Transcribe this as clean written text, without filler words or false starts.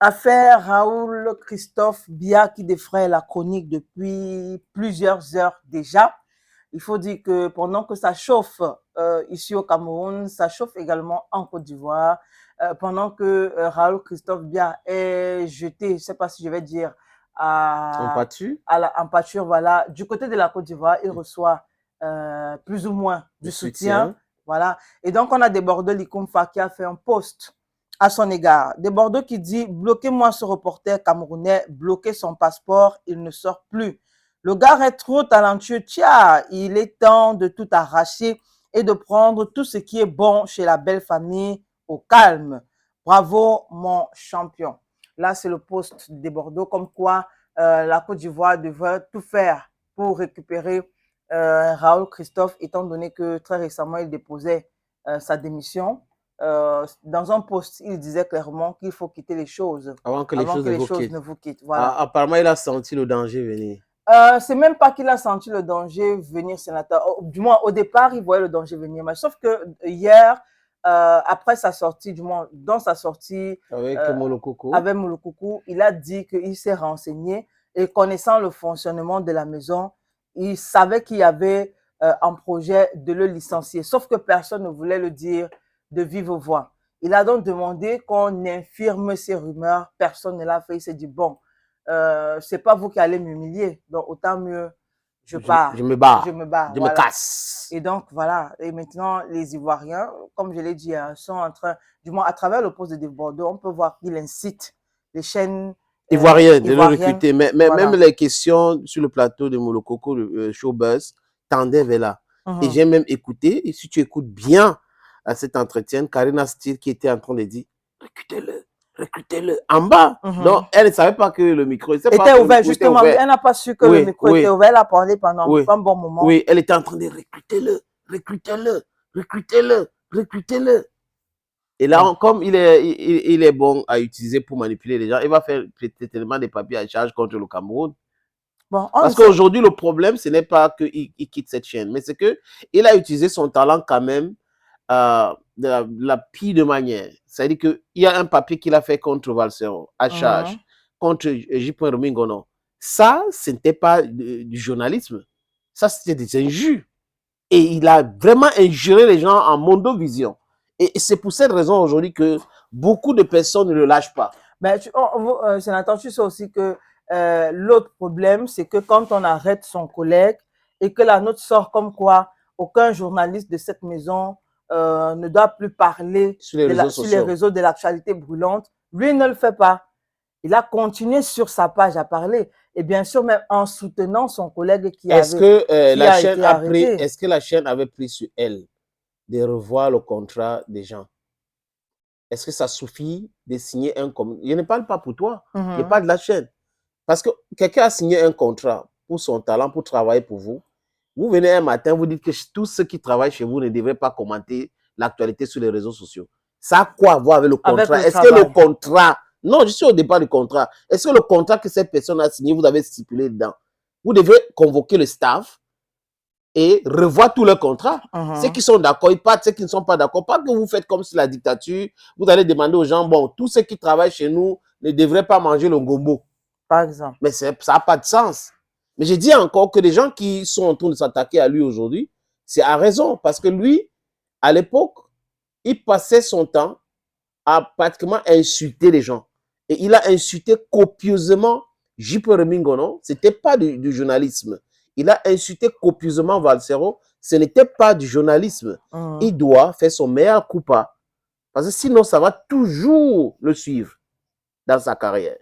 Affaire Raoul Christophe Biya qui défraie la chronique depuis plusieurs heures déjà. Il faut dire que pendant que ça chauffe ici au Cameroun, ça chauffe également en Côte d'Ivoire. Pendant que Raoul Christophe Biya est jeté, je ne sais pas si je vais dire, En à, pâture, en pâture, voilà. Du côté de la Côte d'Ivoire, il reçoit plus ou moins le du soutien. soutien. Voilà. Et donc, on a des Bordeaux Likumfa qui a fait un post à son égard. Des Bordeaux qui dit: bloquez-moi ce reporter camerounais, bloquez son passeport, il ne sort plus. Le gars est trop talentueux, tiens, il est temps de tout arracher et de prendre tout ce qui est bon chez la belle famille au calme. Bravo, mon champion. Là, c'est le poste des Bordeaux, comme quoi la Côte d'Ivoire devrait tout faire pour récupérer Raoul Christophe, étant donné que très récemment, il déposait sa démission. Dans un post, il disait clairement qu'il faut quitter les choses Avant que les avant choses que ne les vous choses quittent. ne vous quittent. Voilà. Apparemment, il a senti le danger venir. C'est même pas qu'il a senti le danger venir, sénateur. Du moins, au départ, il voyait le danger venir. Mais sauf que hier, après sa sortie, du moins, dans sa sortie Avec euh, Molokoko. avec Moulokoukou, il a dit qu'il s'est renseigné et connaissant le fonctionnement de la maison, il savait qu'il y avait un projet de le licencier. Sauf que personne ne voulait le dire de vive voix. Il a donc demandé qu'on infirme ces rumeurs. Personne ne l'a fait. Il s'est dit, bon, c'est pas vous qui allez m'humilier, donc autant mieux je Je pars, me je bats. me bats, Je me voilà. casse. Et donc voilà, et maintenant les Ivoiriens, comme je l'ai dit, sont en train, du moins à travers le poste de Bordeaux, on peut voir qu'il incite les chaînes Ivoirien de le ivoiriennes, recruter. Mais même voilà. les questions sur le plateau de Molokoko, le showbuzz, tendaient vers là. Et Mhm. j'ai même écouté, et si tu écoutes bien à cet entretien, Karina Steele qui était en train de dire recrutez-le, recrutez-le, en bas. Donc, Mhm. elle ne savait pas que le micro, elle ne savait pas Était que le ouvert, micro était justement, oui, ouvert. elle n'a pas su que le Oui, micro était oui, ouvert, elle a parlé pendant oui, un bon moment. oui. Elle était en train de recrutez-le, recrutez-le, recrutez-le, recrutez-le. Et là, Bon, comme il est bon à utiliser pour manipuler les gens, il va faire tellement des papiers à charge contre le Cameroun. bon, on ne Parce sait. qu'aujourd'hui, le problème, ce n'est pas qu'il quitte cette chaîne, mais c'est qu'il a utilisé son talent quand même de la pire de manière. C'est-à-dire qu'il y a un papier qu'il a fait contre Valsero, à charge, Mhm. contre J. Romingono. Ça, ce n'était pas du journalisme. Ça, c'était des injures. Et il a vraiment injuré les gens en mondovision. Et c'est pour cette raison aujourd'hui que beaucoup de personnes ne le lâchent pas. Mais sénateur, tu sais aussi que l'autre problème, c'est que quand on arrête son collègue et que la note sort comme quoi aucun journaliste de cette maison ne doit plus parler Sur les réseaux sur les sociaux. réseaux de l'actualité brûlante, lui ne le fait pas. Il a continué sur sa page à parler. Et bien sûr, même en soutenant son collègue Est-ce que qui la a chaîne été a pris, arrêté. est-ce que la chaîne avait pris sur elle de revoir le contrat des gens? Est-ce que ça suffit de signer un contrat? Je ne parle pas pour toi, je Mhm. parle de la chaîne. Parce que quelqu'un a signé un contrat pour son talent, pour travailler pour vous. Vous venez un matin, vous dites que tous ceux qui travaillent chez vous ne devraient pas commenter l'actualité sur les réseaux sociaux. Ça a quoi à voir avec le Avec contrat? le Est-ce que le travail. contrat, non, je suis au départ du contrat. Est-ce que le contrat que cette personne a signé, vous avez stipulé dedans? Vous devez convoquer le staff et revoir tout le contrat. Ceux Mhm. qui sont d'accord, ils partent, ceux qui ne sont pas d'accord. Pas que vous faites comme sur la dictature, vous allez demander aux gens, bon, tous ceux qui travaillent chez nous ne devraient pas manger le gombo. Par exemple. Mais ça n'a pas de sens. Mais je dis encore que les gens qui sont en train de s'attaquer à lui aujourd'hui, c'est à raison. Parce que lui, à l'époque, il passait son temps à pratiquement insulter les gens. Et il a insulté copieusement J.P. Remingono. Ce n'était pas du journalisme. Il a insulté copieusement Valsero. Ce n'était pas du journalisme. Mhm. Il doit faire son meilleur coup pas. Parce que sinon, ça va toujours le suivre dans sa carrière.